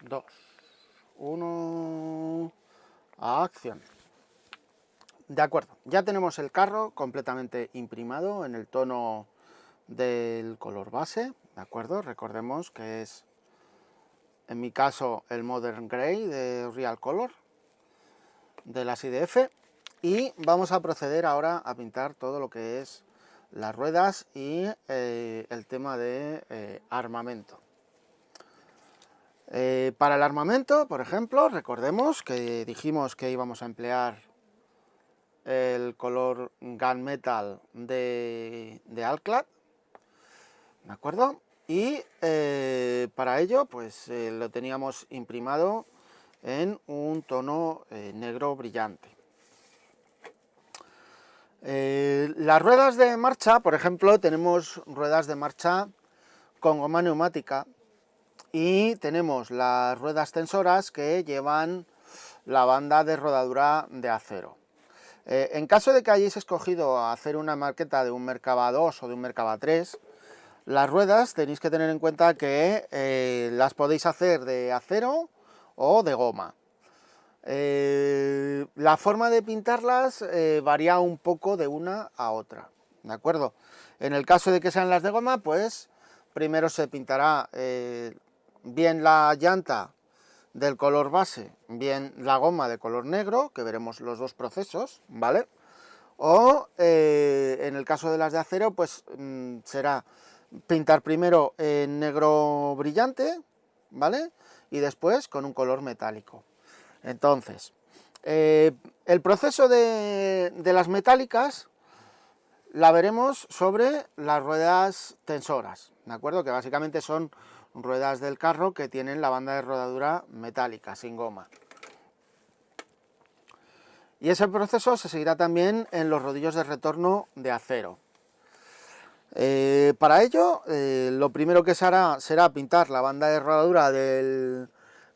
2, 1, acción. De acuerdo, ya tenemos el carro completamente imprimado en el tono del color base, ¿de acuerdo? Recordemos que es, en mi caso, el Modern Grey de Real Color, de las IDF, y vamos a proceder ahora a pintar todo lo que es las ruedas y el tema de armamento. Para el armamento, por ejemplo, recordemos que dijimos que íbamos a emplear el color Gunmetal de Alclad, ¿de acuerdo? Y para ello, pues lo teníamos imprimado en un tono negro brillante. Las ruedas de marcha, por ejemplo, tenemos ruedas de marcha con goma neumática y tenemos las ruedas tensoras que llevan la banda de rodadura de acero. En caso de que hayáis escogido hacer una maqueta de un Merkava 2 o de un Merkava 3, las ruedas tenéis que tener en cuenta que las podéis hacer de acero o de goma. La forma de pintarlas varía un poco de una a otra, ¿de acuerdo? En el caso de que sean las de goma, pues primero se pintará bien la llanta del color base, bien la goma de color negro, que veremos los dos procesos, ¿vale? O en el caso de las de acero, pues será pintar primero en negro brillante, ¿vale? Y después con un color metálico. Entonces, el proceso de las metálicas la veremos sobre las ruedas tensoras, ¿de acuerdo? Que básicamente son ruedas del carro que tienen la banda de rodadura metálica, sin goma. Y ese proceso se seguirá también en los rodillos de retorno de acero. Para ello, lo primero que se hará será pintar la banda de rodadura de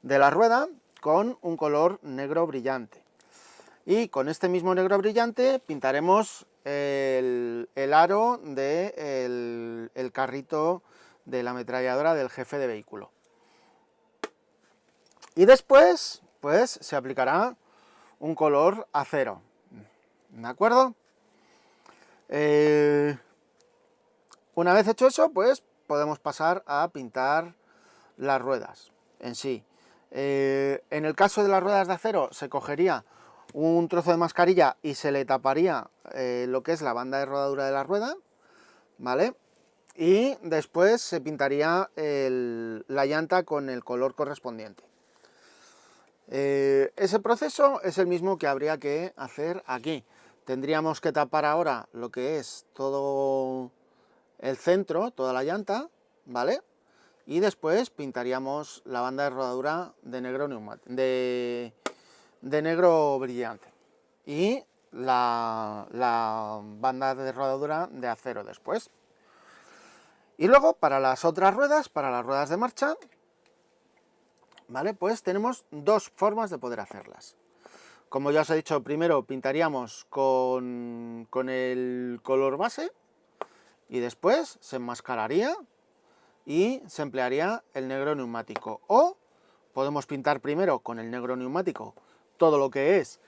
la rueda con un color negro brillante. Y con este mismo negro brillante pintaremos el aro del carrito de la ametralladora del jefe de vehículo. Y después, pues, se aplicará un color acero, ¿de acuerdo? Una vez hecho eso, pues podemos pasar a pintar las ruedas en sí. En el caso de las ruedas de acero, se cogería un trozo de mascarilla y se le taparía lo que es la banda de rodadura de la rueda, ¿vale? Y después se pintaría la llanta con el color correspondiente. Ese proceso es el mismo que habría que hacer aquí. Tendríamos que tapar ahora lo que es todo el centro, toda la llanta, ¿vale? Y después pintaríamos la banda de rodadura de negro de negro brillante y la banda de rodadura de acero después. Y luego para las otras ruedas, para las ruedas de marcha, ¿vale? Pues tenemos dos formas de poder hacerlas. Como ya os he dicho, primero pintaríamos con el color base y después se enmascararía y se emplearía el negro neumático. O podemos pintar primero con el negro neumático todo lo que es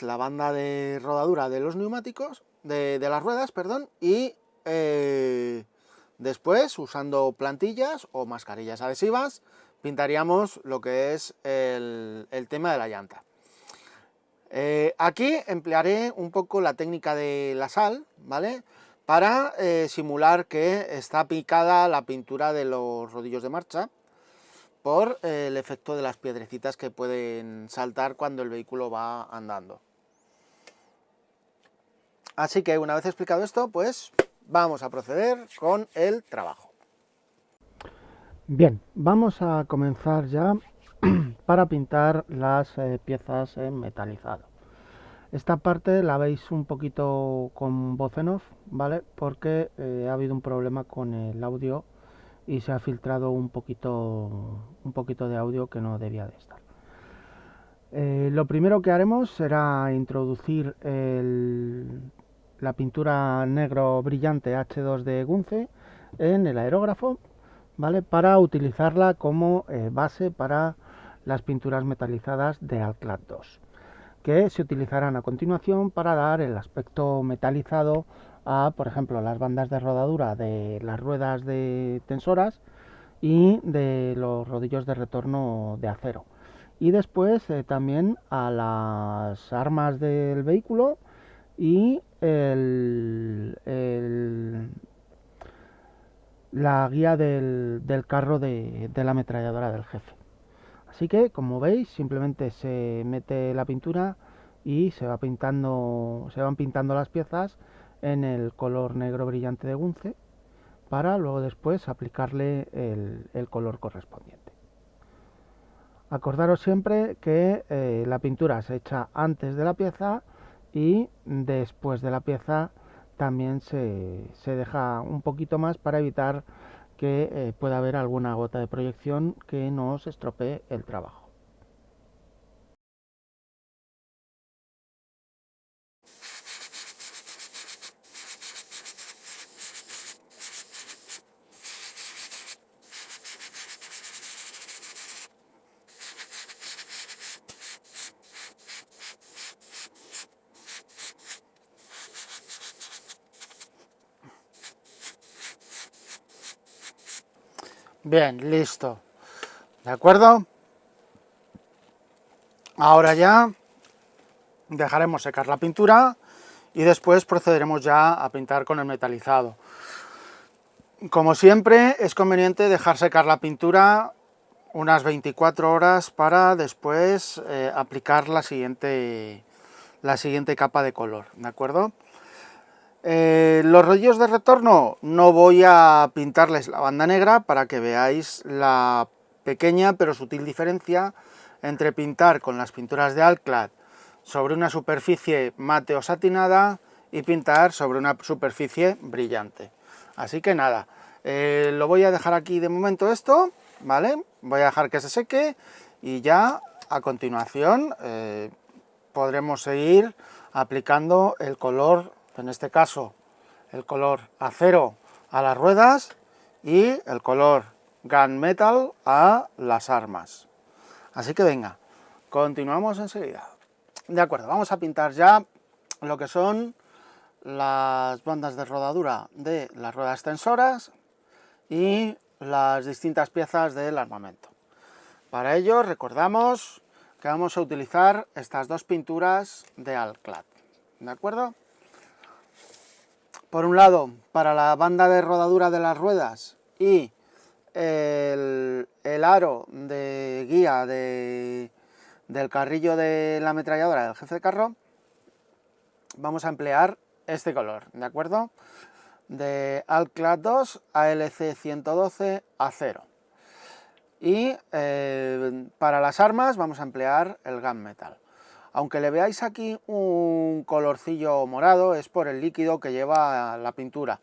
la banda de rodadura de los neumáticos, de las ruedas, perdón, y después, usando plantillas o mascarillas adhesivas, pintaríamos lo que es el tema de la llanta. Aquí emplearé un poco la técnica de la sal, ¿vale? Para simular que está picada la pintura de los rodillos de marcha por el efecto de las piedrecitas que pueden saltar cuando el vehículo va andando. Así que una vez explicado esto, pues vamos a proceder con el trabajo. Bien, vamos a comenzar ya para pintar las piezas en metalizado. Esta parte la veis un poquito con voz en off, ¿vale? Porque ha habido un problema con el audio y se ha filtrado un poquito de audio que no debía de estar. Lo primero que haremos será introducir la pintura negro brillante H2 de Gunze en el aerógrafo ¿vale? Para utilizarla como base para las pinturas metalizadas de Alclad 2, que se utilizarán a continuación para dar el aspecto metalizado a, por ejemplo, las bandas de rodadura de las ruedas de tensoras y de los rodillos de retorno de acero. Y después también a las armas del vehículo y la guía del carro de la ametralladora del jefe. Así que, como veis, simplemente se mete la pintura y se van pintando las piezas en el color negro brillante de Gunce para luego después aplicarle el color correspondiente. Acordaros siempre que la pintura se echa antes de la pieza y después de la pieza también se deja un poquito más para evitar que pueda haber alguna gota de proyección que nos estropee el trabajo. Bien, listo. ¿De acuerdo? Ahora ya dejaremos secar la pintura y después procederemos ya a pintar con el metalizado. Como siempre, es conveniente dejar secar la pintura unas 24 horas para después aplicar la siguiente capa de color, ¿de acuerdo? Los rollos de retorno no voy a pintarles la banda negra para que veáis la pequeña pero sutil diferencia entre pintar con las pinturas de Alclad sobre una superficie mate o satinada y pintar sobre una superficie brillante. Así que nada, lo voy a dejar aquí de momento esto, ¿vale? Voy a dejar que se seque y ya a continuación podremos seguir aplicando el color, en este caso el color acero a las ruedas y el color gunmetal a las armas. Así que venga, continuamos enseguida. De acuerdo, vamos a pintar ya lo que son las bandas de rodadura de las ruedas tensoras y las distintas piezas del armamento. Para ello recordamos que vamos a utilizar estas dos pinturas de Alclad, ¿de acuerdo? Por un lado, para la banda de rodadura de las ruedas y el aro de guía del carrillo de la ametralladora del jefe de carro, vamos a emplear este color, ¿de acuerdo? De Alclad 2 ALC 112 acero. Y para las armas vamos a emplear el gunmetal. Aunque le veáis aquí un colorcillo morado, es por el líquido que lleva la pintura,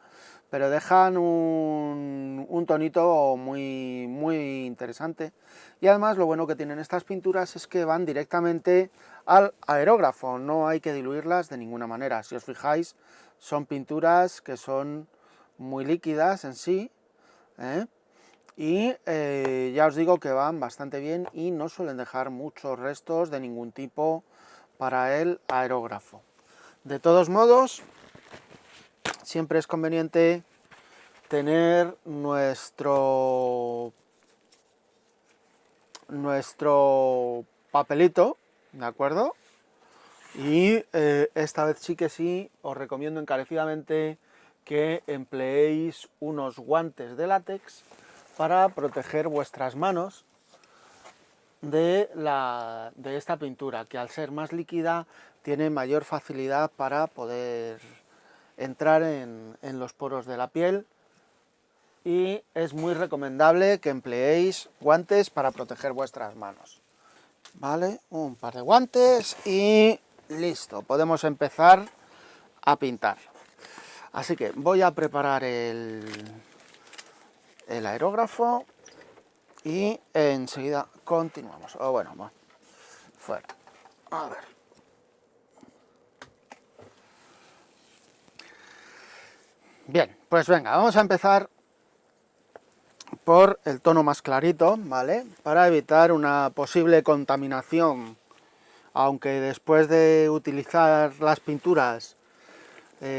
pero dejan un tonito muy, muy interesante. Y además lo bueno que tienen estas pinturas es que van directamente al aerógrafo, no hay que diluirlas de ninguna manera. Si os fijáis, son pinturas que son muy líquidas en sí, y ya os digo que van bastante bien y no suelen dejar muchos restos de ningún tipo para el aerógrafo. De todos modos, siempre es conveniente tener nuestro papelito, ¿de acuerdo? Y esta vez sí que sí, os recomiendo encarecidamente que empleéis unos guantes de látex para proteger vuestras manos de esta pintura, que al ser más líquida tiene mayor facilidad para poder entrar en los poros de la piel, y es muy recomendable que empleéis guantes para proteger vuestras manos. Vale, un par de guantes y listo, podemos empezar a pintar. Así que voy a preparar el aerógrafo y enseguida continuamos. O bueno, fuera. A ver. Bien, pues venga, vamos a empezar por el tono más clarito, ¿vale? Para evitar una posible contaminación, aunque después de utilizar las pinturas,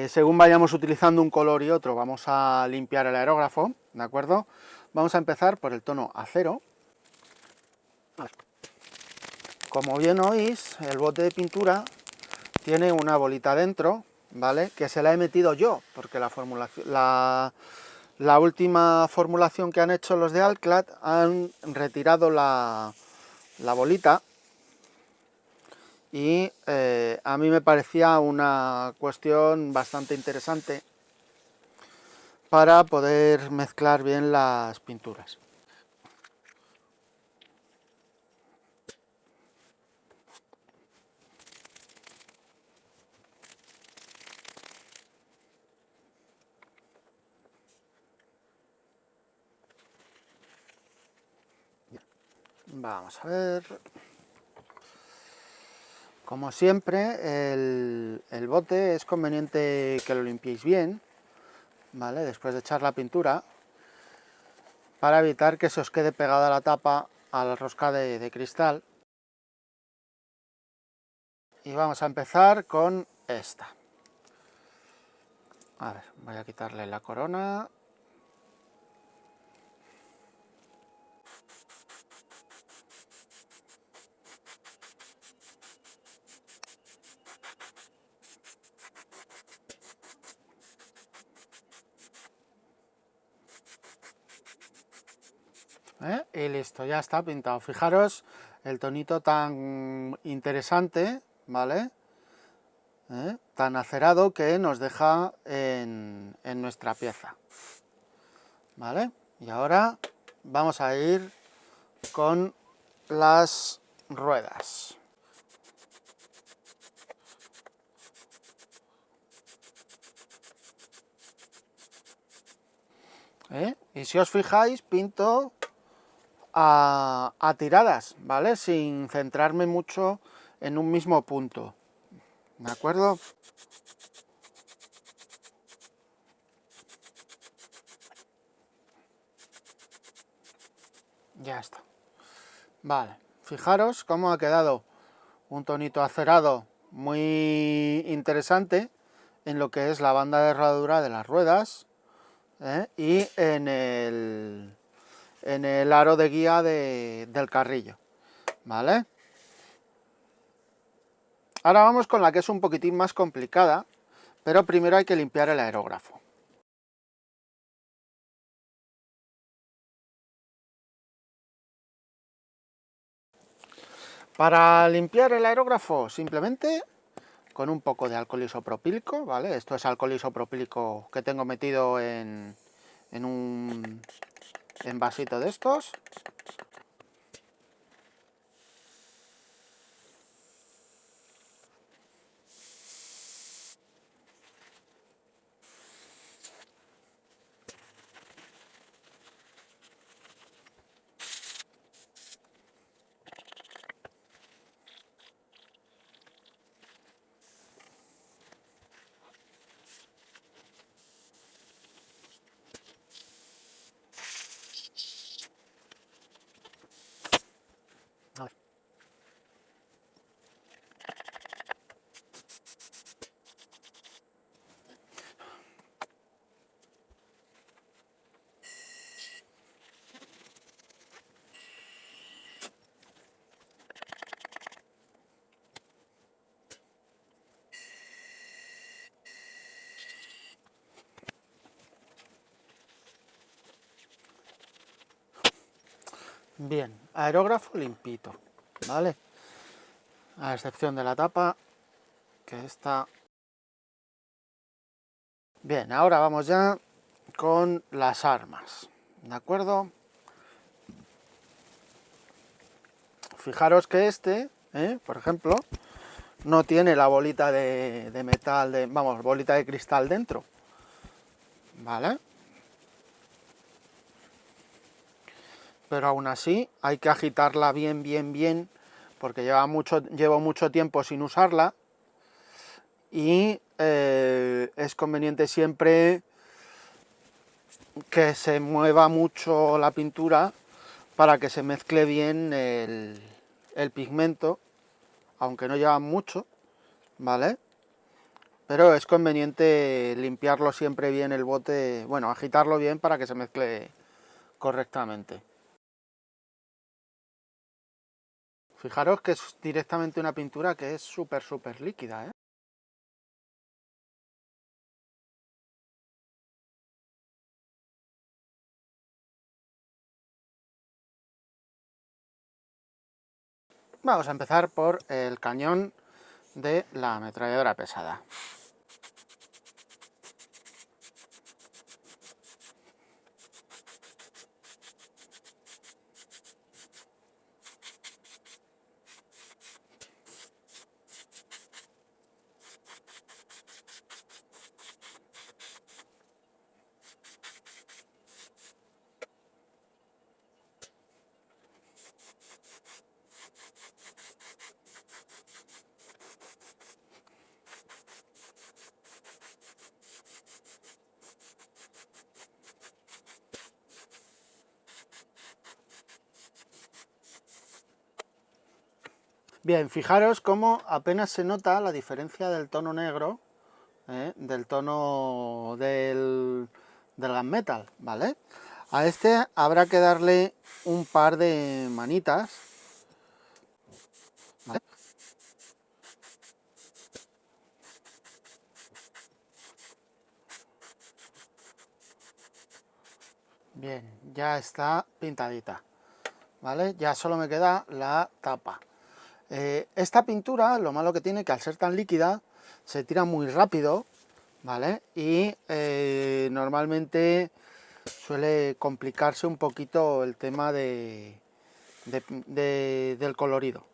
según vayamos utilizando un color y otro, vamos a limpiar el aerógrafo, ¿de acuerdo? Vamos a empezar por el tono acero. Como bien oís, el bote de pintura tiene una bolita dentro, ¿vale? Que se la he metido yo, porque la última formulación que han hecho los de Alclad han retirado la bolita y a mí me parecía una cuestión bastante interesante para poder mezclar bien las pinturas. Vamos a ver. Como siempre, el bote es conveniente que lo limpiéis bien, ¿vale? Después de echar la pintura, para evitar que se os quede pegada la tapa a la rosca de cristal. Y vamos a empezar con esta. A ver, voy a quitarle la corona. Y listo, ya está pintado. Fijaros el tonito tan interesante, ¿vale? Tan acerado que nos deja en nuestra pieza, ¿vale? Y ahora vamos a ir con las ruedas. Y si os fijáis, pinto a tiradas, ¿vale? Sin centrarme mucho en un mismo punto, ¿de acuerdo? Ya está. Vale, fijaros cómo ha quedado un tonito acerado muy interesante en lo que es la banda de herradura de las ruedas, y en el aro de guía del carrillo, ¿vale? Ahora vamos con la que es un poquitín más complicada, pero primero hay que limpiar el aerógrafo. Para limpiar el aerógrafo, simplemente con un poco de alcohol isopropílico, ¿vale? Esto es alcohol isopropílico que tengo metido en un envasito de estos. Bien, aerógrafo limpito, ¿vale? A excepción de la tapa, que está... Bien, ahora vamos ya con las armas, ¿de acuerdo? Fijaros que este, por ejemplo, no tiene la bolita de metal, vamos, bolita de cristal dentro, ¿vale? Pero aún así hay que agitarla bien, bien, bien, porque llevo mucho tiempo sin usarla y es conveniente siempre que se mueva mucho la pintura para que se mezcle bien el pigmento, aunque no lleva mucho, ¿vale? Pero es conveniente limpiarlo siempre bien el bote, bueno, agitarlo bien para que se mezcle correctamente. Fijaros que es directamente una pintura que es súper líquida, ¿eh? Vamos a empezar por el cañón de la ametralladora pesada. Bien, fijaros cómo apenas se nota la diferencia del tono negro, del tono del gunmetal, ¿vale? A este habrá que darle un par de manitas, ¿vale? Bien, ya está pintadita, ¿vale? Ya solo me queda la tapa. Esta pintura, lo malo que tiene que al ser tan líquida, se tira muy rápido, ¿vale? Y normalmente suele complicarse un poquito el tema del colorido.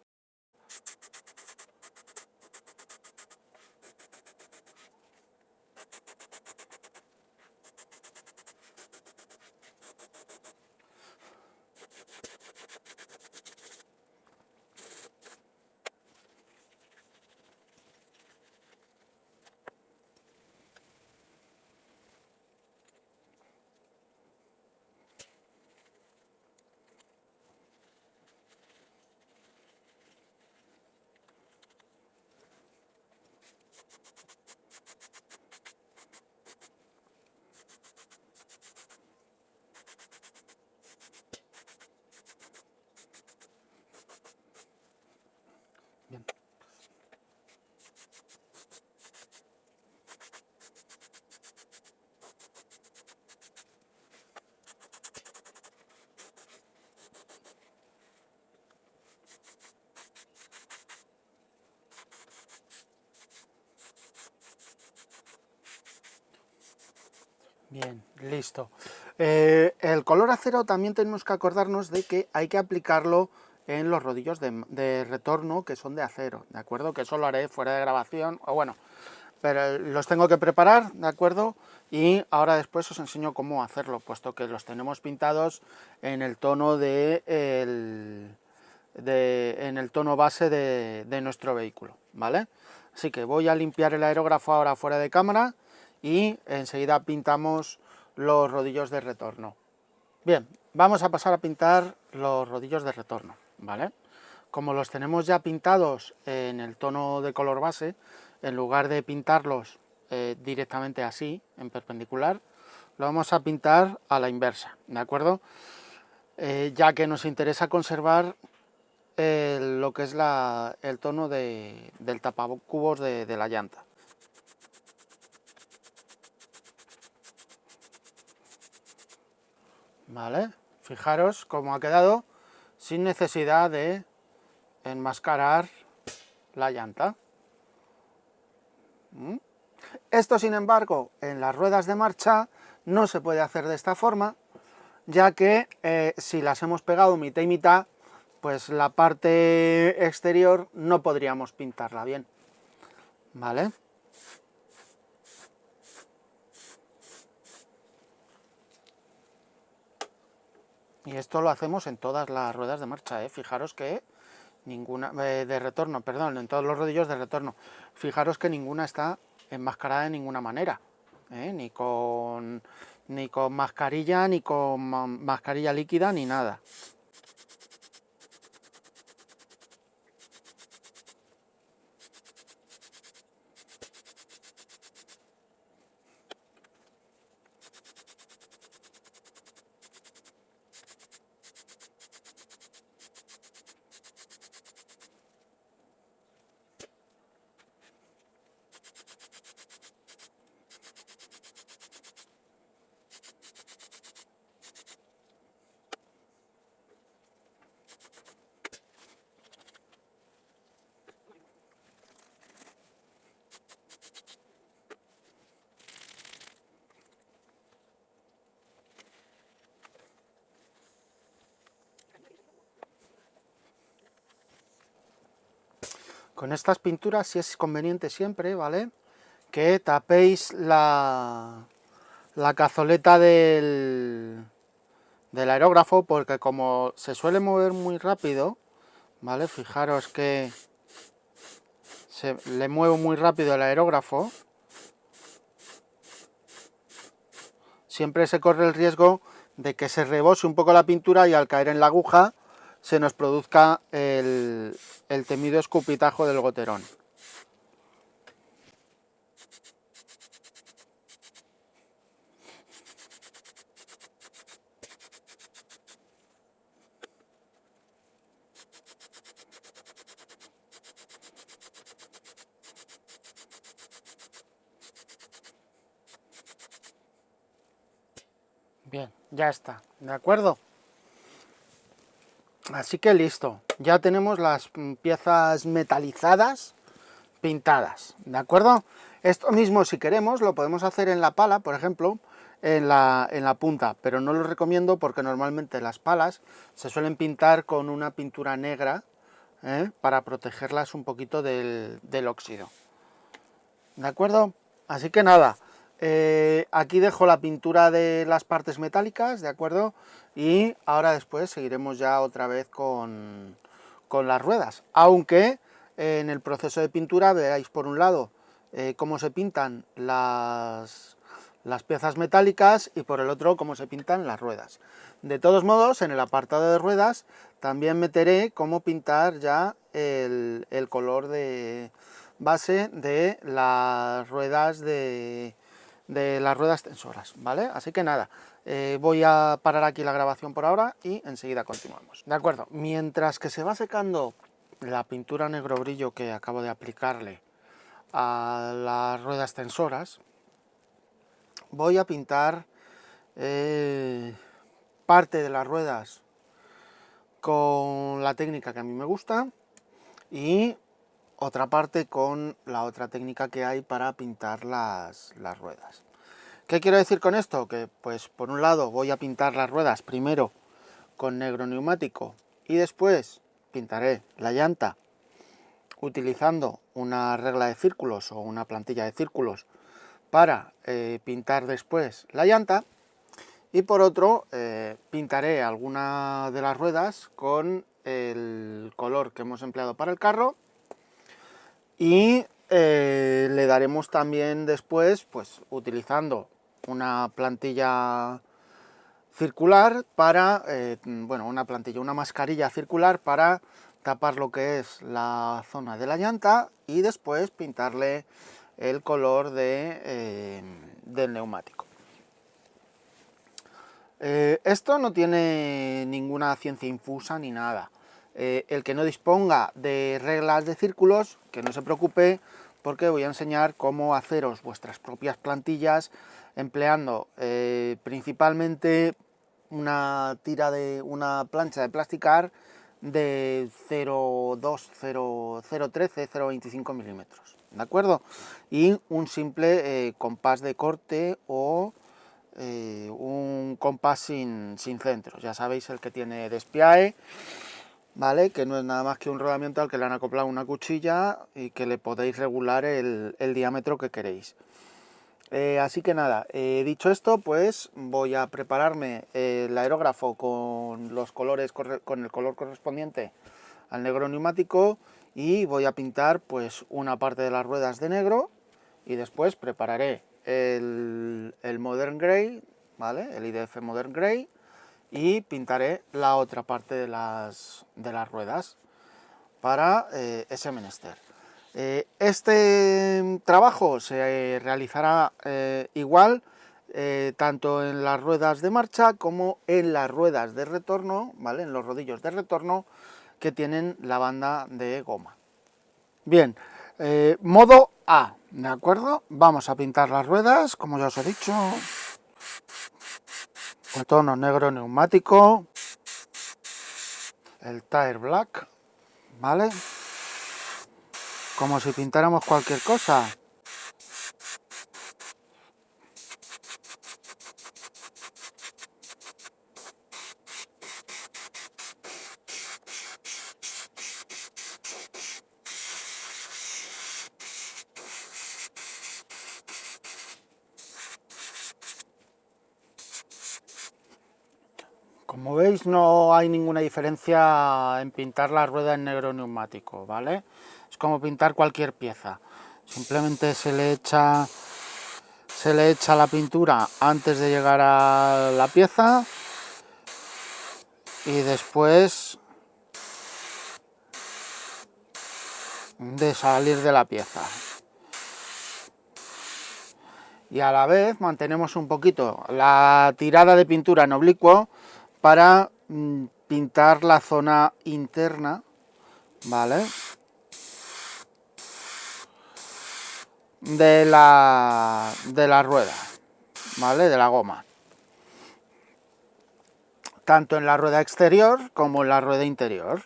Bien. Bien, listo. El color acero también tenemos que acordarnos de que hay que aplicarlo en los rodillos de retorno que son de acero, ¿de acuerdo? Que eso lo haré fuera de grabación, o bueno, pero los tengo que preparar, ¿de acuerdo? Y ahora después os enseño cómo hacerlo, puesto que los tenemos pintados en el tono en el tono base de nuestro vehículo, ¿vale? Así que voy a limpiar el aerógrafo ahora fuera de cámara y enseguida pintamos los rodillos de retorno. Bien, vamos a pasar a pintar los rodillos de retorno, ¿vale? Como los tenemos ya pintados en el tono de color base, en lugar de pintarlos directamente así, en perpendicular, lo vamos a pintar a la inversa, ¿de acuerdo? Ya que nos interesa conservar lo que es el tono del tapacubos de la llanta. ¿Vale? Fijaros cómo ha quedado sin necesidad de enmascarar la llanta. Esto, sin embargo, en las ruedas de marcha no se puede hacer de esta forma, ya que si las hemos pegado mitad y mitad, pues la parte exterior no podríamos pintarla bien, ¿vale? Y esto lo hacemos en todas las ruedas de marcha, ¿eh? Fijaros que ninguna, de retorno, perdón, en todos los rodillos de retorno. Fijaros que ninguna está enmascarada de ninguna manera, ni con mascarilla, ni con mascarilla líquida, ni nada. Con estas pinturas sí es conveniente siempre, ¿vale?, que tapéis la cazoleta del aerógrafo, porque como se suele mover muy rápido, ¿vale? Fijaros que le muevo muy rápido el aerógrafo. Siempre se corre el riesgo de que se rebose un poco la pintura y al caer en la aguja se nos produzca el temido escupitajo del goterón. Bien, ya está, ¿de acuerdo? Así que listo, ya tenemos las piezas metalizadas pintadas, ¿de acuerdo? Esto mismo, si queremos, lo podemos hacer en la pala, por ejemplo, en la punta, pero no lo recomiendo porque normalmente las palas se suelen pintar con una pintura negra, para protegerlas un poquito del óxido, ¿de acuerdo? Así que nada, aquí dejo la pintura de las partes metálicas, ¿de acuerdo? Y ahora después seguiremos ya otra vez con las ruedas, aunque en el proceso de pintura veáis por un lado cómo se pintan las piezas metálicas y por el otro cómo se pintan las ruedas. De todos modos, en el apartado de ruedas también meteré cómo pintar ya el color de base de las ruedas las ruedas tensoras, ¿vale? Así que nada, voy a parar aquí la grabación por ahora y enseguida continuamos. De acuerdo, mientras que se va secando la pintura negro brillo que acabo de aplicarle a las ruedas tensoras, voy a pintar parte de las ruedas con la técnica que a mí me gusta y otra parte con la otra técnica que hay para pintar las ruedas. ¿Qué quiero decir con esto? Que pues por un lado voy a pintar las ruedas primero con negro neumático y después pintaré la llanta utilizando una regla de círculos o una plantilla de círculos para pintar después la llanta, y por otro pintaré alguna de las ruedas con el color que hemos empleado para el carro y le daremos también después, pues utilizando una plantilla circular para, una mascarilla circular para tapar lo que es la zona de la llanta y después pintarle el color del neumático. Esto no tiene ninguna ciencia infusa ni nada. El que no disponga de reglas de círculos, que no se preocupe, porque voy a enseñar cómo haceros vuestras propias plantillas empleando principalmente una plancha de plasticar de 0,2, 0,13, 0,25 milímetros, ¿de acuerdo? Y un simple compás de corte o un compás sin centros, ya sabéis, el que tiene despiae, ¿vale? Que no es nada más que un rodamiento al que le han acoplado una cuchilla y que le podéis regular el diámetro que queréis. Así que nada, dicho esto, pues voy a prepararme el aerógrafo con los colores, con el color correspondiente al negro neumático, y voy a pintar pues una parte de las ruedas de negro y después prepararé el Modern Grey, ¿vale? El IDF Modern Grey, y pintaré la otra parte de las ruedas para ese menester. Este trabajo se realizará igual tanto en las ruedas de marcha como en las ruedas de retorno, ¿vale? En los rodillos de retorno que tienen la banda de goma. Bien, modo A, ¿de acuerdo? Vamos a pintar las ruedas, como ya os he dicho, con tono negro neumático, el tire black, ¿vale? Como si pintáramos cualquier cosa. Como veis, no hay ninguna diferencia en pintar la rueda en negro neumático, ¿vale? Es como pintar cualquier pieza. Simplemente se le echa la pintura antes de llegar a la pieza y después de salir de la pieza. Y a la vez mantenemos un poquito la tirada de pintura en oblicuo para pintar la zona interna, ¿vale? De la rueda, ¿vale? De la goma. Tanto en la rueda exterior como en la rueda interior.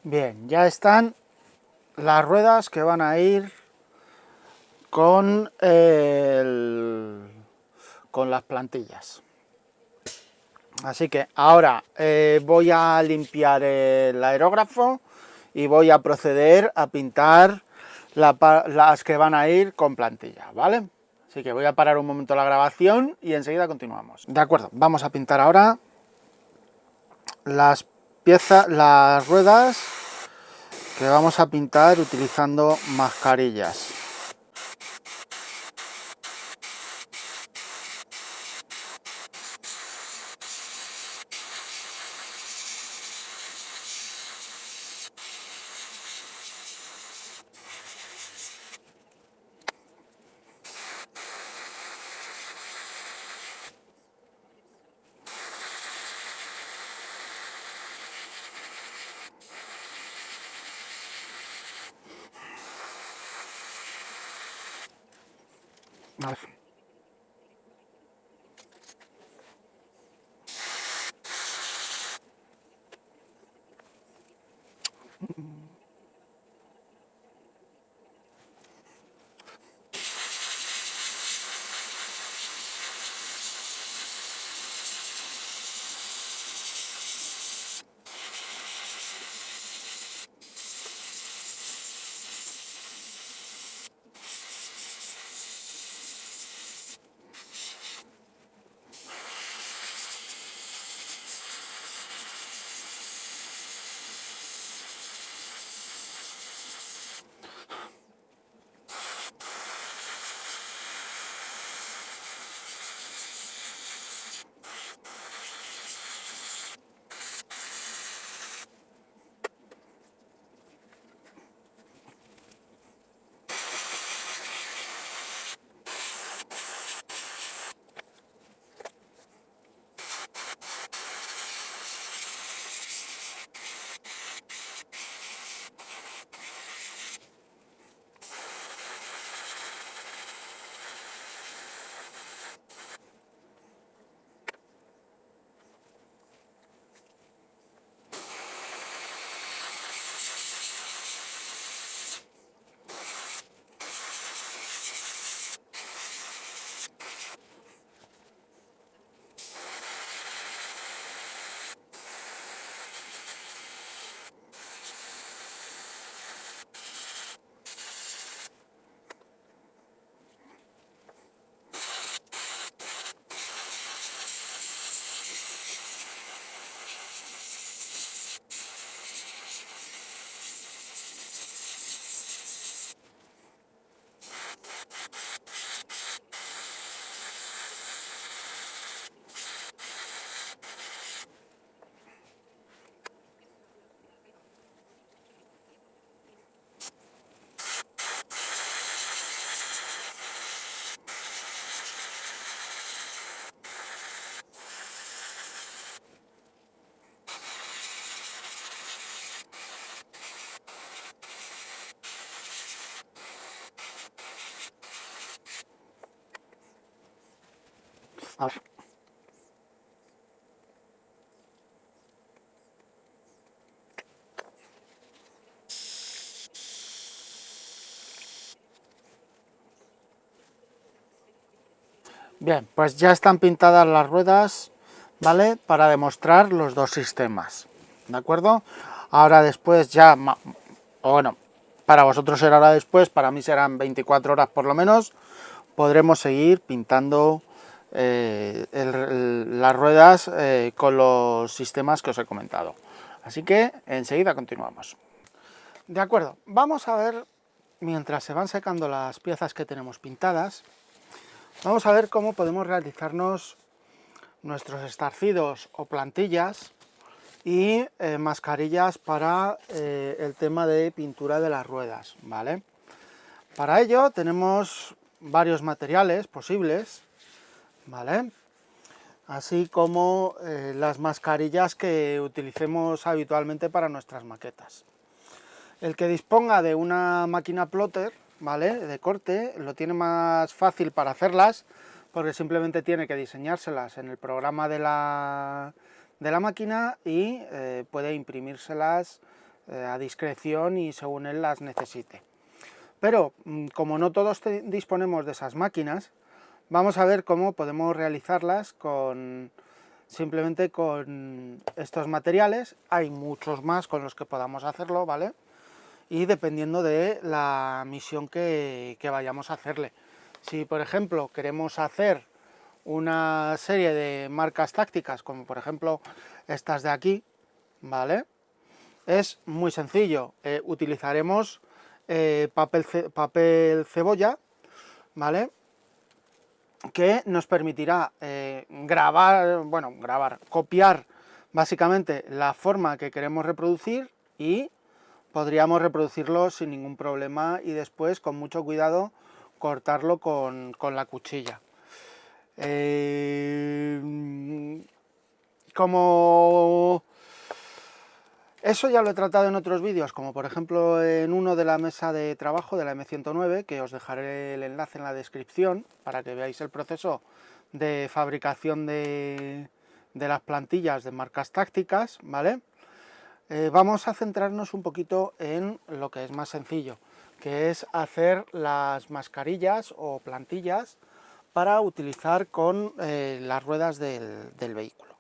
Bien, ya están las ruedas que van a ir con las plantillas. Así que ahora voy a limpiar el aerógrafo y voy a proceder a pintar las que van a ir con plantilla, ¿vale? Así que voy a parar un momento la grabación y enseguida continuamos. De acuerdo, vamos a pintar ahora las ruedas que vamos a pintar utilizando mascarillas. A ver. A ver. Bien, pues ya están pintadas las ruedas, ¿vale? Para demostrar los dos sistemas, ¿de acuerdo? Ahora después ya, o bueno, para vosotros será ahora después, para mí serán 24 horas por lo menos, podremos seguir pintando las ruedas con los sistemas que os he comentado. Así que enseguida continuamos. De acuerdo, vamos a ver, mientras se van secando las piezas que tenemos pintadas, vamos a ver cómo podemos realizarnos nuestros estarcidos o plantillas y mascarillas para el tema de pintura de las ruedas, ¿vale? Para ello tenemos varios materiales posibles, ¿vale? Así como las mascarillas que utilicemos habitualmente para nuestras maquetas. El que disponga de una máquina plotter, ¿vale?, de corte, lo tiene más fácil para hacerlas, porque simplemente tiene que diseñárselas en el programa de la máquina y puede imprimírselas a discreción y según él las necesite. Pero como no todos disponemos de esas máquinas, vamos a ver cómo podemos realizarlas simplemente con estos materiales. Hay muchos más con los que podamos hacerlo, ¿vale? Y dependiendo de la misión que vayamos a hacerle. Si por ejemplo queremos hacer una serie de marcas tácticas, como por ejemplo estas de aquí, ¿vale? Es muy sencillo, utilizaremos papel cebolla, ¿vale?, que nos permitirá copiar básicamente la forma que queremos reproducir y podríamos reproducirlo sin ningún problema y después con mucho cuidado cortarlo con la cuchilla. Como Eso ya lo he tratado en otros vídeos, como por ejemplo en uno de la mesa de trabajo de la M109, que os dejaré el enlace en la descripción para que veáis el proceso de fabricación de las plantillas de marcas tácticas, ¿vale? Vamos a centrarnos un poquito en lo que es más sencillo, que es hacer las mascarillas o plantillas para utilizar con las ruedas del vehículo.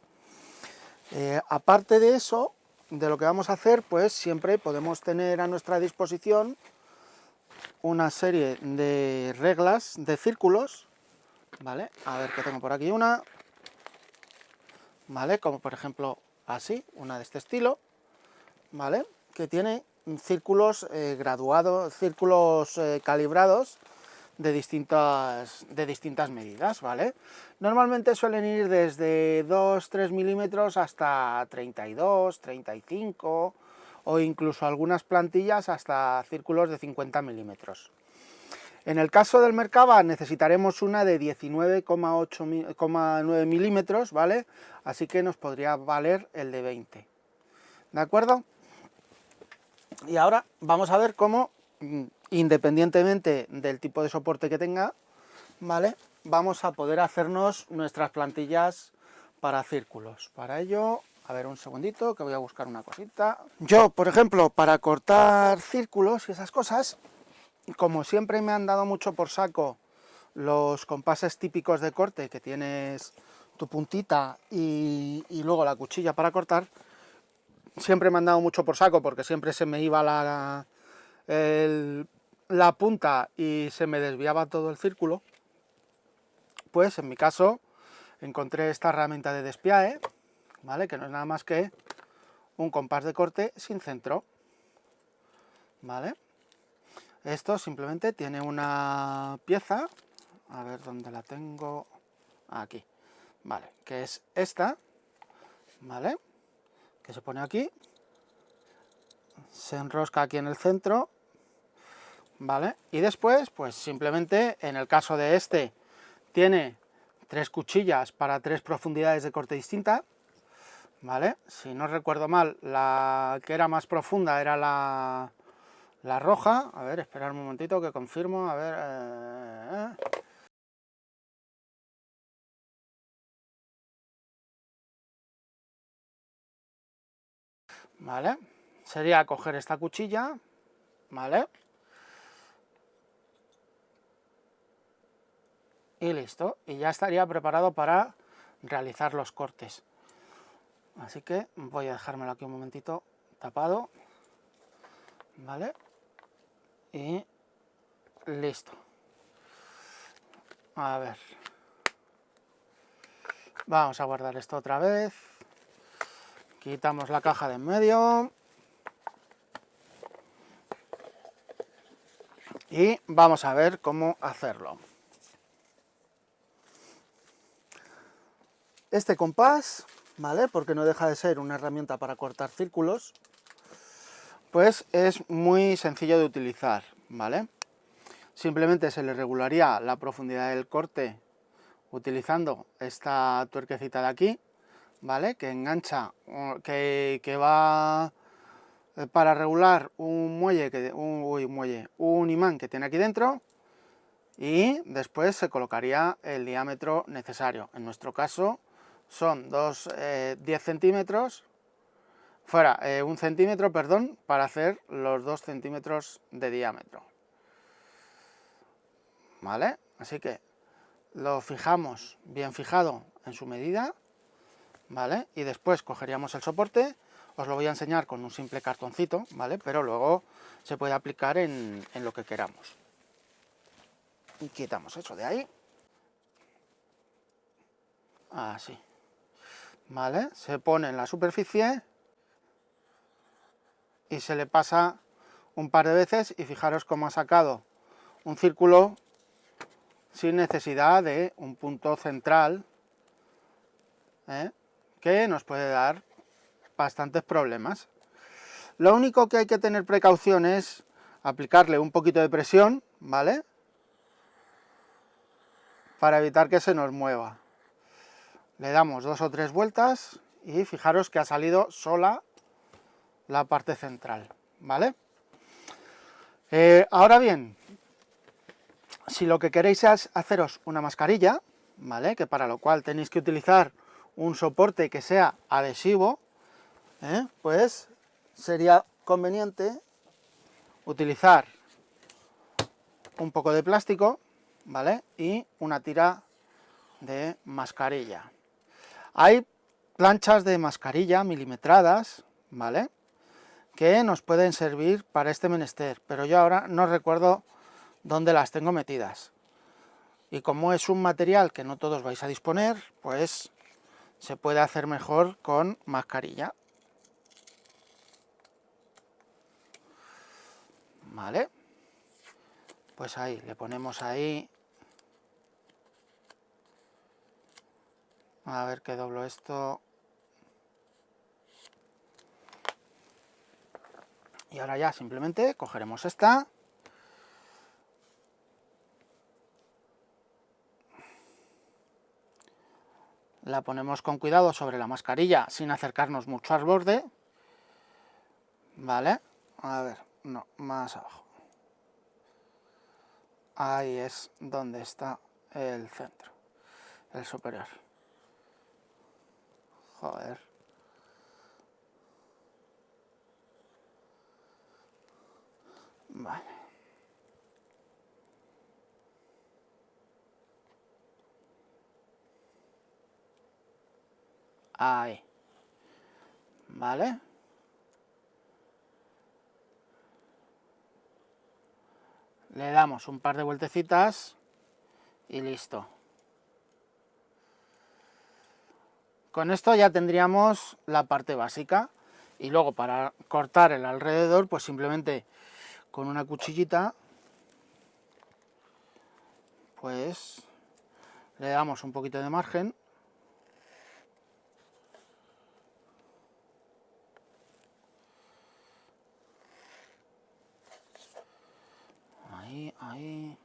Aparte de eso, de lo que vamos a hacer, pues siempre podemos tener a nuestra disposición una serie de reglas de círculos, ¿vale? A ver que tengo por aquí una, ¿vale? Como por ejemplo así, una de este estilo, ¿vale? Que tiene círculos graduados, círculos calibrados de distintas medidas, ¿vale? Normalmente suelen ir desde 2-3 milímetros hasta 32, 35 o incluso algunas plantillas hasta círculos de 50 milímetros. En el caso del Merkava necesitaremos una de 19,9 milímetros, ¿vale? Así que nos podría valer el de 20, ¿de acuerdo? Y ahora vamos a ver cómo, independientemente del tipo de soporte que tenga, ¿vale? Vamos a poder hacernos nuestras plantillas para círculos. Para ello, a ver un segundito que voy a buscar una cosita. Yo, por ejemplo, para cortar círculos y esas cosas, como siempre me han dado mucho por saco los compases típicos de corte, que tienes tu puntita y luego la cuchilla para cortar, siempre me han dado mucho por saco porque siempre se me iba la punta y se me desviaba todo el círculo. Pues en mi caso encontré esta herramienta de despiae, ¿vale? Que no es nada más que un compás de corte sin centro, ¿vale? Esto simplemente tiene una pieza, a ver dónde la tengo, aquí, ¿vale? Que es esta, ¿vale? Que se pone aquí, se enrosca aquí en el centro, ¿vale? Y después, pues simplemente, en el caso de este, tiene 3 cuchillas para 3 profundidades de corte distintas, ¿vale? Si no recuerdo mal, la que era más profunda era la roja. A ver, esperar un momentito que confirmo, a ver... ¿Vale? Sería coger esta cuchilla, ¿vale? Y listo, y ya estaría preparado para realizar los cortes. Así que voy a dejármelo aquí un momentito tapado, ¿vale? Y listo. A ver. Vamos a guardar esto otra vez. Quitamos la caja de en medio. Y vamos a ver cómo hacerlo. Este compás, ¿vale? Porque no deja de ser una herramienta para cortar círculos, pues es muy sencillo de utilizar, ¿vale? Simplemente se le regularía la profundidad del corte utilizando esta tuerquecita de aquí, ¿vale? Que engancha, que va para regular un muelle, un imán que tiene aquí dentro, y después se colocaría el diámetro necesario. En nuestro caso son 10 centímetros, un centímetro, perdón, para hacer los 2 centímetros de diámetro, ¿vale? Así que lo fijamos bien fijado en su medida, ¿vale? Y después cogeríamos el soporte. Os lo voy a enseñar con un simple cartoncito, ¿vale? Pero luego se puede aplicar en lo que queramos. Y quitamos eso de ahí. Así. ¿Vale? Se pone en la superficie y se le pasa un par de veces y fijaros cómo ha sacado un círculo sin necesidad de un punto central, que nos puede dar bastantes problemas. Lo único que hay que tener precaución es aplicarle un poquito de presión, ¿vale? Para evitar que se nos mueva. Le damos 2 o 3 vueltas y fijaros que ha salido sola la parte central, ¿vale? Ahora bien, si lo que queréis es haceros una mascarilla, ¿vale? Que para lo cual tenéis que utilizar un soporte que sea adhesivo, pues sería conveniente utilizar un poco de plástico, ¿vale? Y una tira de mascarilla. Hay planchas de mascarilla milimetradas, ¿vale? Que nos pueden servir para este menester, pero yo ahora no recuerdo dónde las tengo metidas. Y como es un material que no todos vais a disponer, pues se puede hacer mejor con mascarilla. ¿Vale? Pues ahí, le ponemos ahí. A ver que doblo esto. Y ahora ya simplemente cogeremos esta. La ponemos con cuidado sobre la mascarilla sin acercarnos mucho al borde. ¿Vale? A ver, no, más abajo. Ahí es donde está el centro, el superior. Joder. Vale. Ahí. ¿Vale? Le damos un par de vueltecitas y listo. Con esto ya tendríamos la parte básica y luego para cortar el alrededor pues simplemente con una cuchillita pues le damos un poquito de margen. Ahí, ahí.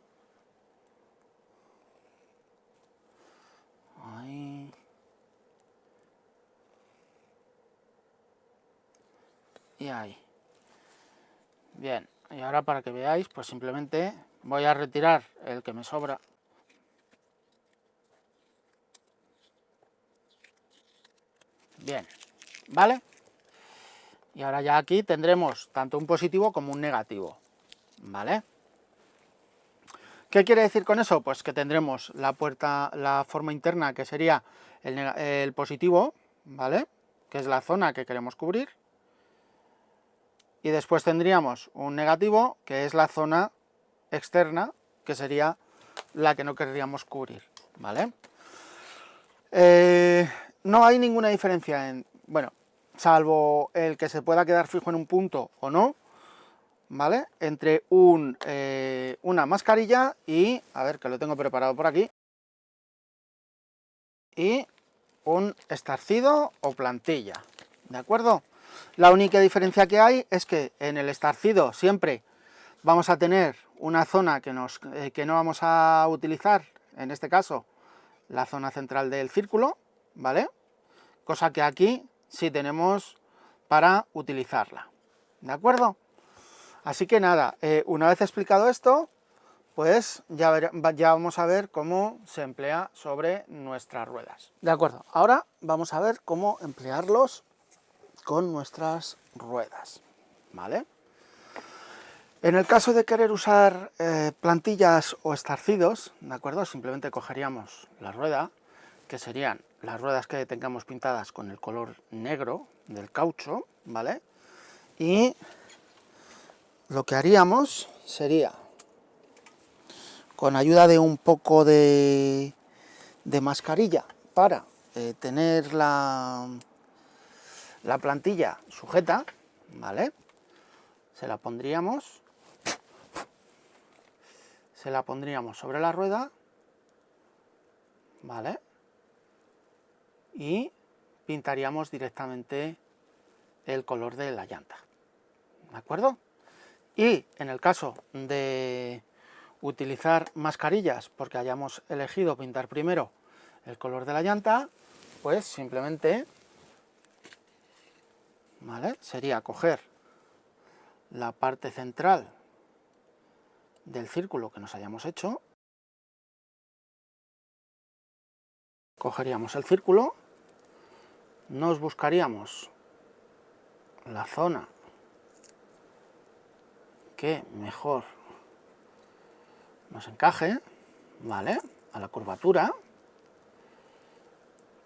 Ahí. Y ahí. Bien, y ahora para que veáis, pues simplemente voy a retirar el que me sobra. Bien, ¿vale? Y ahora ya aquí tendremos tanto un positivo como un negativo, ¿vale? ¿Qué quiere decir con eso? Pues que tendremos la puerta, la forma interna que sería el positivo, ¿vale? Que es la zona que queremos cubrir. Y después tendríamos un negativo, que es la zona externa, que sería la que no querríamos cubrir, ¿vale? No hay ninguna diferencia en, bueno, salvo el que se pueda quedar fijo en un punto o no, ¿vale? Entre una mascarilla y, a ver que lo tengo preparado por aquí, y un estarcido o plantilla, ¿de acuerdo? La única diferencia que hay es que en el estarcido siempre vamos a tener una zona que no vamos a utilizar, en este caso la zona central del círculo, ¿vale? Cosa que aquí sí tenemos para utilizarla, ¿de acuerdo? Así que nada, una vez explicado esto, pues ya vamos a ver cómo se emplea sobre nuestras ruedas. De acuerdo, ahora vamos a ver cómo emplearlos con nuestras ruedas, ¿vale? En el caso de querer usar plantillas o estarcidos, ¿de acuerdo? Simplemente cogeríamos la rueda, que serían las ruedas que tengamos pintadas con el color negro del caucho, ¿vale? Y lo que haríamos sería, con ayuda de un poco de mascarilla para tener la plantilla sujeta, ¿vale? Se la pondríamos sobre la rueda, ¿vale? Y pintaríamos directamente el color de la llanta, ¿de acuerdo? Y en el caso de utilizar mascarillas porque hayamos elegido pintar primero el color de la llanta, pues simplemente ¿vale? Sería coger la parte central del círculo que nos hayamos hecho, cogeríamos el círculo, nos buscaríamos la zona que mejor nos encaje, ¿vale? A la curvatura,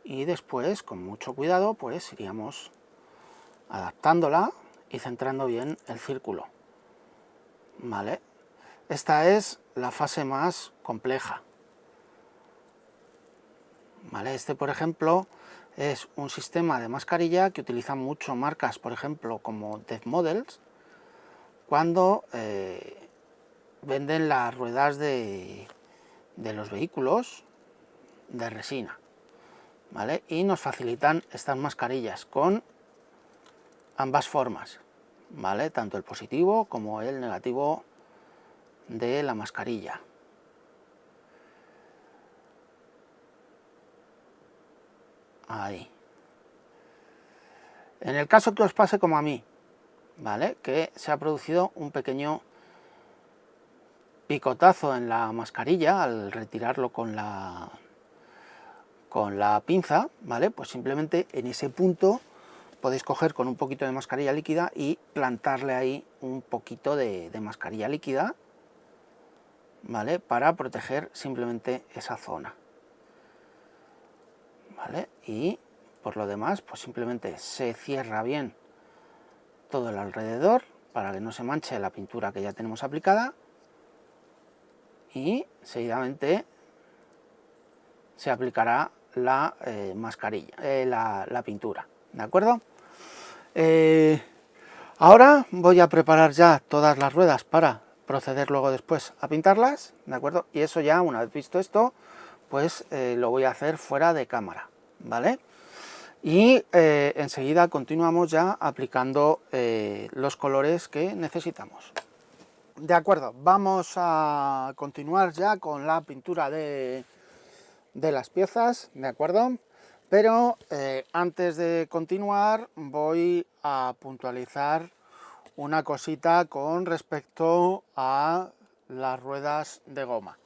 y después, con mucho cuidado, pues iríamos adaptándola y centrando bien el círculo, ¿vale? Esta es la fase más compleja, ¿vale? Este, por ejemplo, es un sistema de mascarilla que utilizan mucho marcas, por ejemplo, como Dev Models, cuando venden las ruedas de los vehículos de resina, ¿vale? Y nos facilitan estas mascarillas con ambas formas, ¿vale? Tanto el positivo como el negativo de la mascarilla. Ahí. En el caso que os pase como a mí, ¿vale? Que se ha producido un pequeño picotazo en la mascarilla al retirarlo con la pinza, ¿vale? Pues simplemente en ese punto podéis coger con un poquito de mascarilla líquida y plantarle ahí un poquito de mascarilla líquida, ¿vale? Para proteger simplemente esa zona, ¿vale? Y por lo demás, pues simplemente se cierra bien todo el alrededor para que no se manche la pintura que ya tenemos aplicada, y seguidamente se aplicará la mascarilla, la pintura, ¿de acuerdo? Ahora voy a preparar ya todas las ruedas para proceder luego después a pintarlas, ¿de acuerdo? Y eso ya, una vez visto esto, pues lo voy a hacer fuera de cámara, ¿vale? Y enseguida continuamos ya aplicando los colores que necesitamos. De acuerdo, vamos a continuar ya con la pintura de las piezas, ¿de acuerdo? Pero antes de continuar voy a puntualizar una cosita con respecto a las ruedas de goma.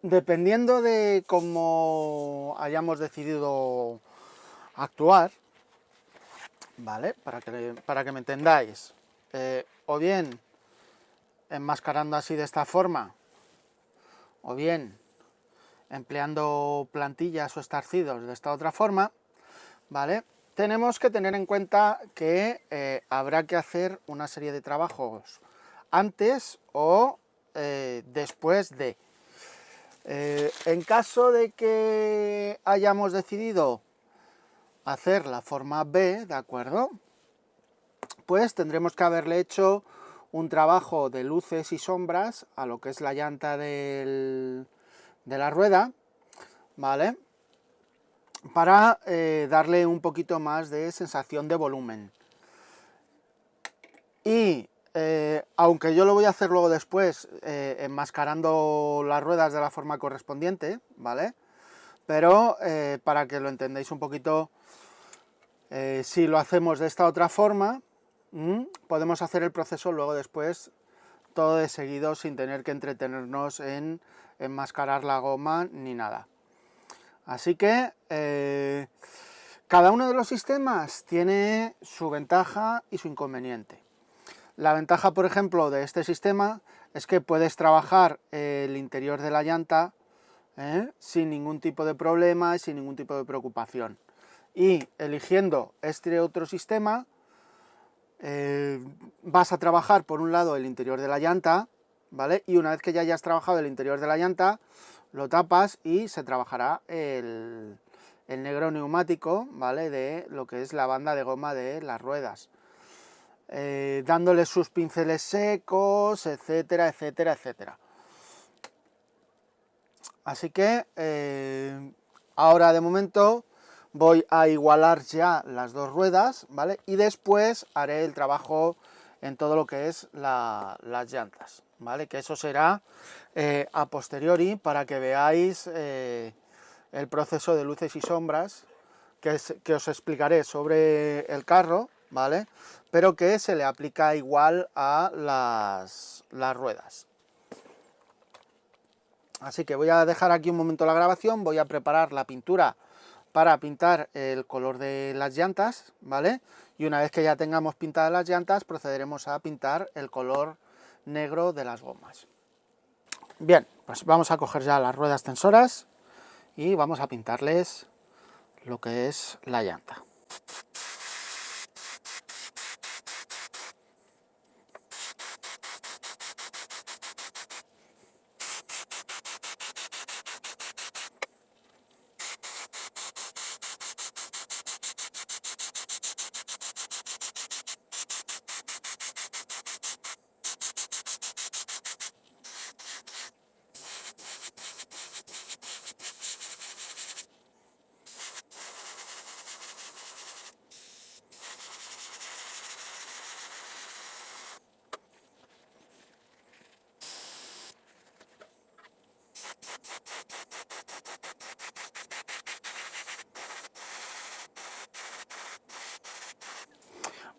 Dependiendo de cómo hayamos decidido actuar, ¿vale? Para que me entendáis, o bien enmascarando así de esta forma, o bien empleando plantillas o estarcidos de esta otra forma, ¿vale? Tenemos que tener en cuenta que habrá que hacer una serie de trabajos antes o después de. En caso de que hayamos decidido hacer la forma B, ¿de acuerdo? Pues tendremos que haberle hecho un trabajo de luces y sombras a lo que es la llanta de la rueda, ¿vale? Para darle un poquito más de sensación de volumen. Y aunque yo lo voy a hacer luego después, enmascarando las ruedas de la forma correspondiente, ¿vale? Pero para que lo entendáis un poquito, si lo hacemos de esta otra forma, podemos hacer el proceso luego después todo de seguido sin tener que entretenernos en enmascarar la goma ni nada. Así que cada uno de los sistemas tiene su ventaja y su inconveniente. La ventaja, por ejemplo, de este sistema es que puedes trabajar el interior de la llanta sin ningún tipo de problema y sin ningún tipo de preocupación. Y eligiendo este otro sistema, vas a trabajar por un lado el interior de la llanta, ¿vale? Y una vez que ya hayas trabajado el interior de la llanta, lo tapas y se trabajará el negro neumático, ¿vale? De lo que es la banda de goma de las ruedas, dándole sus pinceles secos, etcétera, etcétera, etcétera. Así que ahora de momento voy a igualar ya las dos ruedas, ¿vale? Y después haré el trabajo en todo lo que es las llantas, ¿vale? Que eso será a posteriori para que veáis el proceso de luces y sombras que os explicaré sobre el carro, ¿vale? Pero que se le aplica igual a las ruedas. Así que voy a dejar aquí un momento la grabación, voy a preparar la pintura para pintar el color de las llantas, ¿vale? Y una vez que ya tengamos pintadas las llantas, procederemos a pintar el color negro de las gomas. Bien, pues vamos a coger ya las ruedas tensoras y vamos a pintarles lo que es la llanta.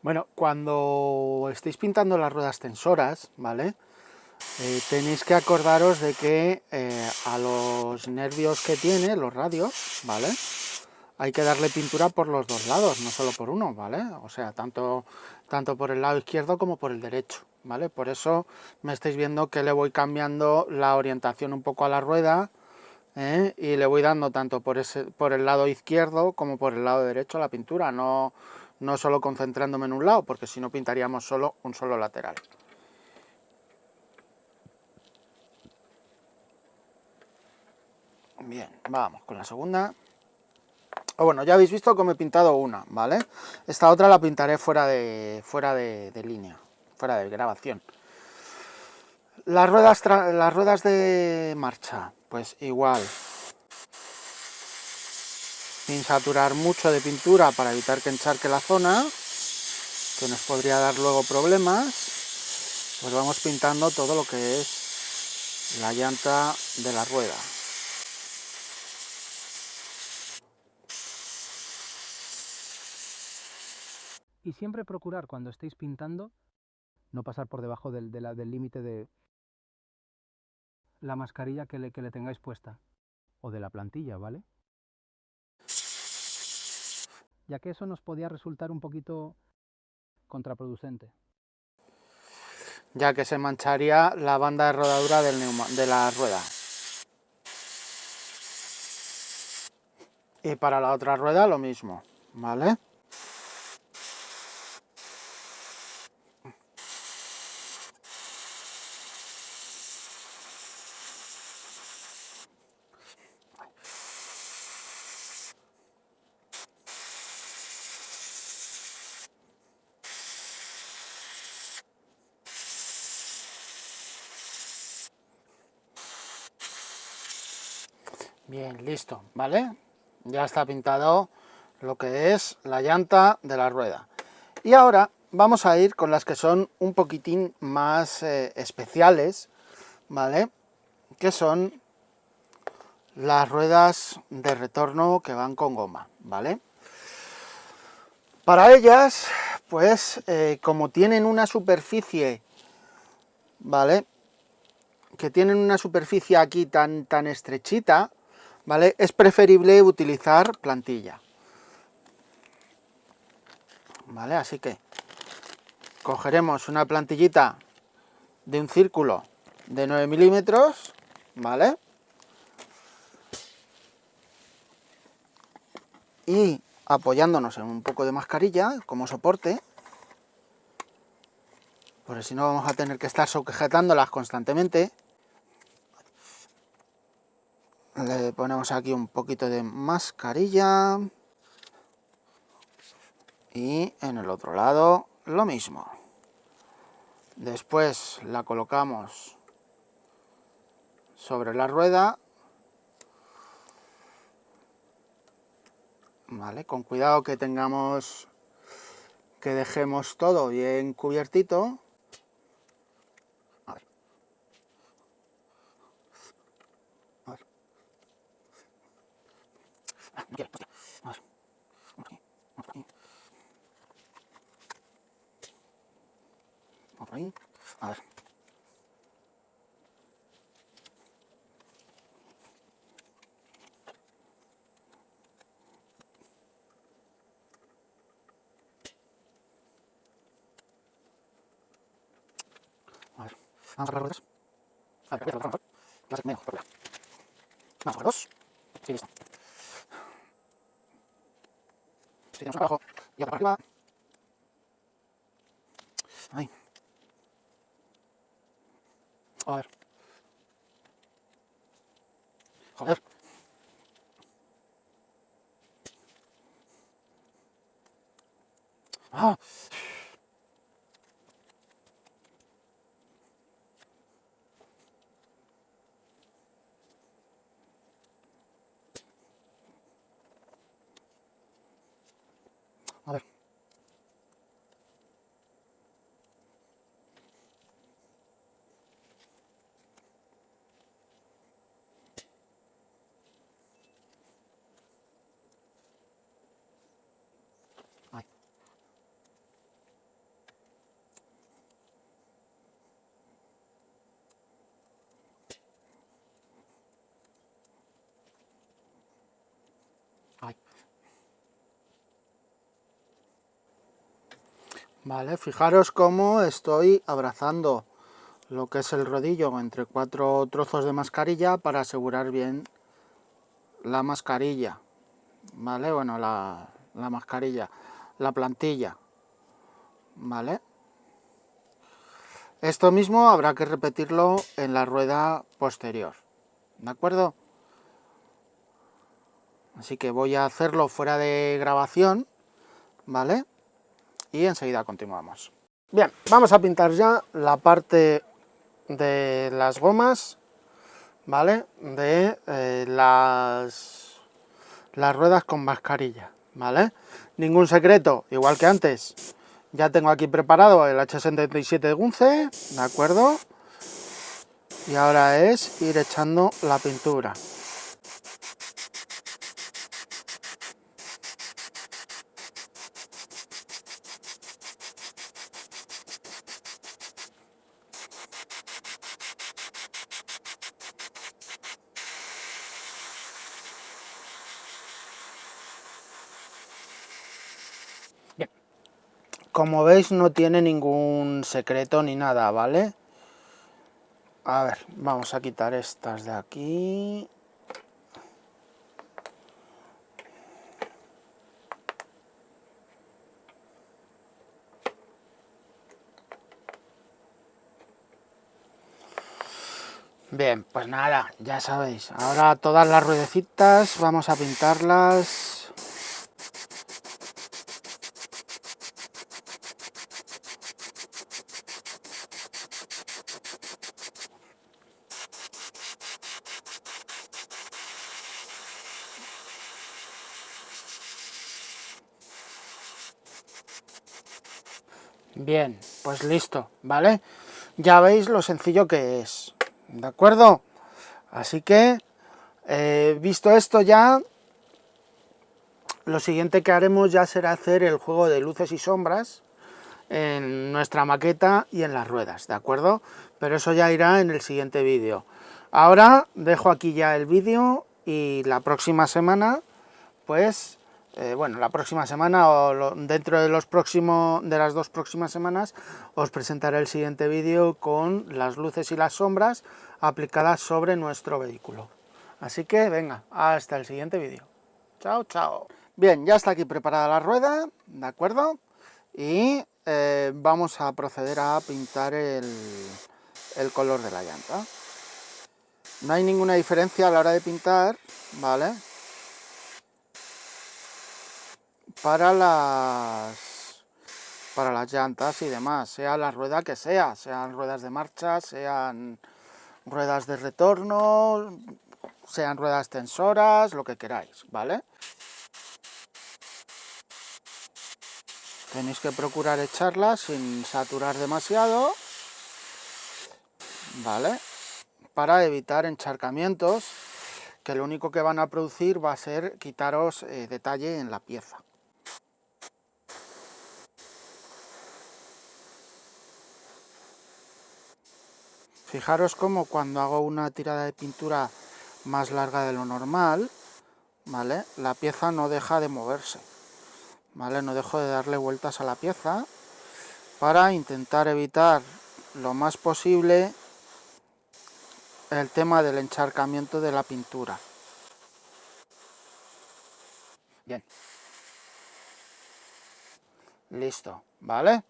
Bueno, cuando estéis pintando las ruedas tensoras, ¿vale? Tenéis que acordaros de que a los nervios que tiene, los radios, ¿vale? Hay que darle pintura por los dos lados, no solo por uno, ¿vale? O sea, tanto por el lado izquierdo como por el derecho, ¿vale? Por eso me estáis viendo que le voy cambiando la orientación un poco a la rueda, y le voy dando tanto por el lado izquierdo como por el lado derecho la pintura, no solo concentrándome en un lado, porque si no pintaríamos solo un solo lateral. Bien, vamos con la segunda. Bueno, ya habéis visto cómo he pintado una, ¿vale? Esta otra la pintaré fuera de línea, fuera de grabación. Las ruedas de marcha, pues igual. Sin saturar mucho de pintura para evitar que encharque la zona, que nos podría dar luego problemas, pues vamos pintando todo lo que es la llanta de la rueda. Y siempre procurar cuando estéis pintando no pasar por debajo del límite de la mascarilla que le tengáis puesta, o de la plantilla, ¿vale? Ya que eso nos podía resultar un poquito contraproducente. Ya que se mancharía la banda de rodadura de la rueda. Y para la otra rueda lo mismo, ¿vale? Bien, listo, ¿vale? Ya está pintado lo que es la llanta de la rueda. Y ahora vamos a ir con las que son un poquitín más especiales, ¿vale? Que son las ruedas de retorno que van con goma, ¿vale? Para ellas, pues, como tienen una superficie, ¿vale? Que tienen una superficie aquí tan estrechita, ¿vale? Es preferible utilizar plantilla, ¿vale? Así que cogeremos una plantillita de un círculo de 9 milímetros, ¿vale? Y apoyándonos en un poco de mascarilla como soporte, porque si no vamos a tener que estar sujetándolas constantemente. Le ponemos aquí un poquito de mascarilla y en el otro lado lo mismo. Después la colocamos sobre la rueda, ¿vale? Con cuidado que dejemos todo bien cubiertito. A ver. A ver. No quiero, a ver. Vamos aquí. ahí. A ver. A ver, vamos a ver ruedas. A ver, voy a mejor. Va a ser medio, por vamos a ver dos. Sí, listo. Seguimos para abajo y ahora para arriba. Ahí. A ver. Joder. Ah. A ver. Ahí. Ahí. Vale, fijaros cómo estoy abrazando lo que es el rodillo entre 4 trozos de mascarilla para asegurar bien la mascarilla, ¿vale? Bueno, la mascarilla, la plantilla, ¿vale? Esto mismo habrá que repetirlo en la rueda posterior, ¿de acuerdo? Así que voy a hacerlo fuera de grabación, ¿vale? Y enseguida continuamos. Bien, vamos a pintar ya la parte de las gomas, ¿vale? De las ruedas con mascarilla, ¿vale? Ningún secreto, igual que antes. Ya tengo aquí preparado el H77 de Gunce, ¿de acuerdo? Y ahora es ir echando la pintura. Bien. Como veis no tiene ningún secreto ni nada, ¿vale? A ver, vamos a quitar estas de aquí. Bien, pues nada, ya sabéis, ahora todas las ruedecitas vamos a pintarlas. Bien, pues listo, ¿vale? Ya veis lo sencillo que es, ¿de acuerdo? Así que, visto esto ya, lo siguiente que haremos ya será hacer el juego de luces y sombras en nuestra maqueta y en las ruedas, ¿de acuerdo? Pero eso ya irá en el siguiente vídeo. Ahora dejo aquí ya el vídeo y la próxima semana, pues, bueno, la próxima semana o dentro de las 2 próximas semanas os presentaré el siguiente vídeo con las luces y las sombras aplicadas sobre nuestro vehículo. Así que venga, hasta el siguiente vídeo. Chao, chao. Bien, ya está aquí preparada la rueda, ¿de acuerdo? Y vamos a proceder a pintar el color de la llanta. No hay ninguna diferencia a la hora de pintar, ¿vale? Para las llantas y demás, sea la rueda que sea, sean ruedas de marcha, sean ruedas de retorno, sean ruedas tensoras, lo que queráis, ¿vale? Tenéis que procurar echarlas sin saturar demasiado, ¿vale? Para evitar encharcamientos, que lo único que van a producir va a ser quitaros detalle en la pieza. . 。 . 。 . 。 . 。 . . . . . 。 . . . . . 。 . 。 . 。 . . 。 . . 。 . . 。 . 。 . 。 . 。 . 。 . 。 . . 。 . 。 . . . . . . . . 。 . 。 . Fijaros como cuando hago una tirada de pintura más larga de lo normal, ¿vale? La pieza no deja de moverse, ¿vale? No dejo de darle vueltas a la pieza para intentar evitar lo más posible el tema del encharcamiento de la pintura. Bien. Listo, ¿vale?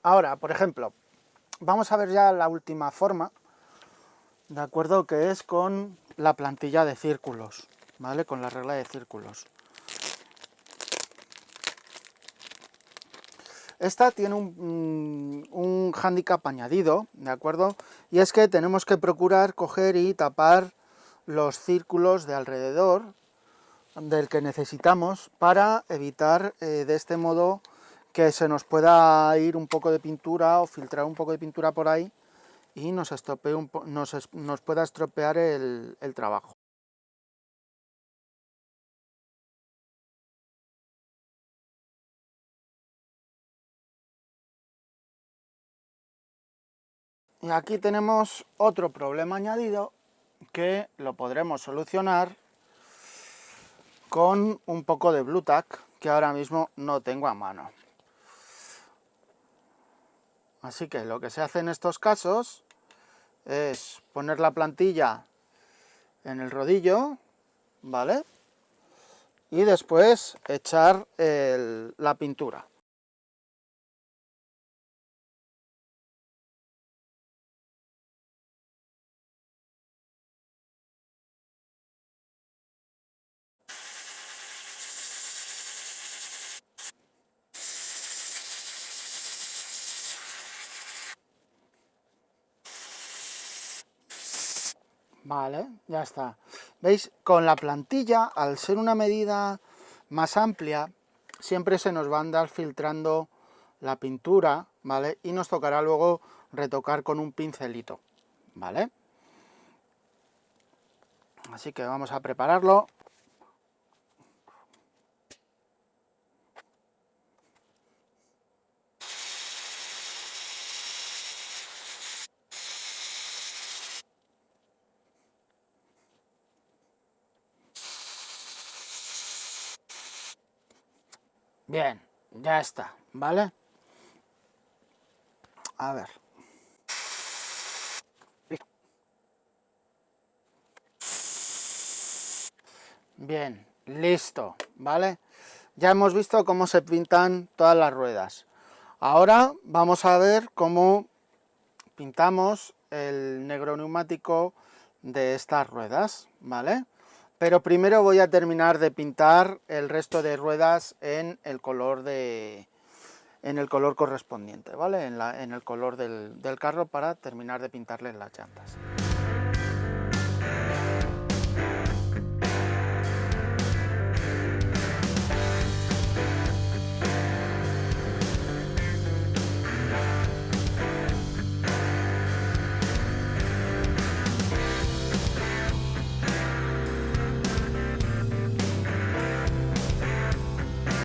Ahora, por ejemplo, vamos a ver ya la última forma, ¿de acuerdo? Que es con la plantilla de círculos, ¿vale? Con la regla de círculos. Esta tiene un hándicap añadido, ¿de acuerdo? Y es que tenemos que procurar coger y tapar los círculos de alrededor del que necesitamos para evitar de este modo que se nos pueda ir un poco de pintura o filtrar un poco de pintura por ahí y nos pueda estropear el trabajo. Y aquí tenemos otro problema añadido que lo podremos solucionar con un poco de Blu Tack que ahora mismo no tengo a mano. Así que lo que se hace en estos casos es poner la plantilla en el rodillo, ¿vale? Y después echar la pintura. Vale, ya está. ¿Veis? Con la plantilla, al ser una medida más amplia, siempre se nos va a andar filtrando la pintura, ¿vale? Y nos tocará luego retocar con un pincelito, ¿vale? Así que vamos a prepararlo. Bien, ya está, ¿vale? A ver. Bien, listo, ¿vale? Ya hemos visto cómo se pintan todas las ruedas. Ahora vamos a ver cómo pintamos el negro neumático de estas ruedas, ¿vale? Pero primero voy a terminar de pintar el resto de ruedas en el color correspondiente, ¿vale? En el color del carro para terminar de pintarle las llantas.